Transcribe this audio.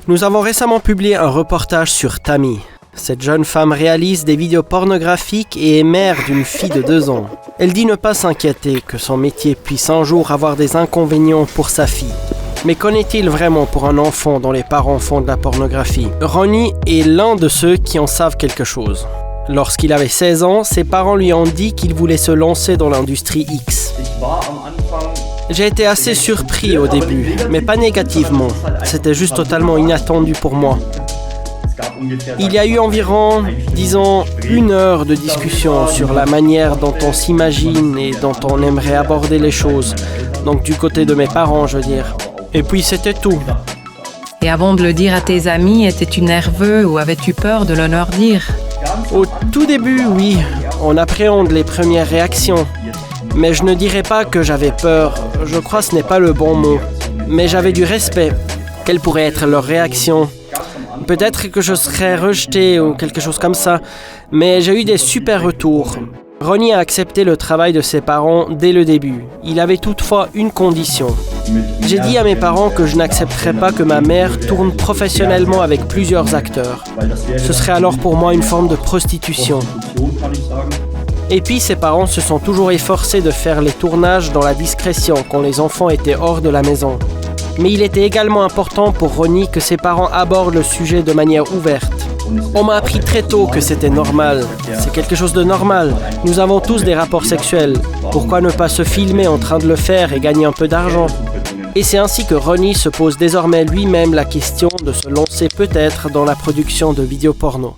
Nous avons récemment publié un reportage sur Tammy. Cette jeune femme réalise des vidéos pornographiques et est mère d'une fille de 2 ans. Elle dit ne pas s'inquiéter que son métier puisse un jour avoir des inconvénients pour sa fille. Mais qu'en est-il vraiment pour un enfant dont les parents font de la pornographie? Ronnie est l'un de ceux qui en savent quelque chose. Lorsqu'il avait 16 ans, ses parents lui ont dit qu'il voulait se lancer dans l'industrie X. J'ai été assez surpris au début, mais pas négativement. C'était juste totalement inattendu pour moi. Il y a eu environ, disons, 1 heure de discussion sur la manière dont on s'imagine et dont on aimerait aborder les choses. Donc du côté de mes parents, je veux dire. Et puis c'était tout. Et avant de le dire à tes amis, étais-tu nerveux ou avais-tu peur de le leur dire? Au tout début, oui, on appréhende les premières réactions. Mais je ne dirais pas que j'avais peur, je crois que ce n'est pas le bon mot. Mais j'avais du respect. Quelle pourrait être leur réaction? Peut-être que je serais rejeté ou quelque chose comme ça, mais j'ai eu des super retours. Ronnie a accepté le travail de ses parents dès le début. Il avait toutefois une condition. J'ai dit à mes parents que je n'accepterais pas que ma mère tourne professionnellement avec plusieurs acteurs. Ce serait alors pour moi une forme de prostitution. Et puis ses parents se sont toujours efforcés de faire les tournages dans la discrétion quand les enfants étaient hors de la maison. Mais il était également important pour Ronnie que ses parents abordent le sujet de manière ouverte. On m'a appris très tôt que c'était normal. C'est quelque chose de normal. Nous avons tous des rapports sexuels. Pourquoi ne pas se filmer en train de le faire et gagner un peu d'argent? Et c'est ainsi que Ronnie se pose désormais lui-même la question de se lancer peut-être dans la production de vidéos porno.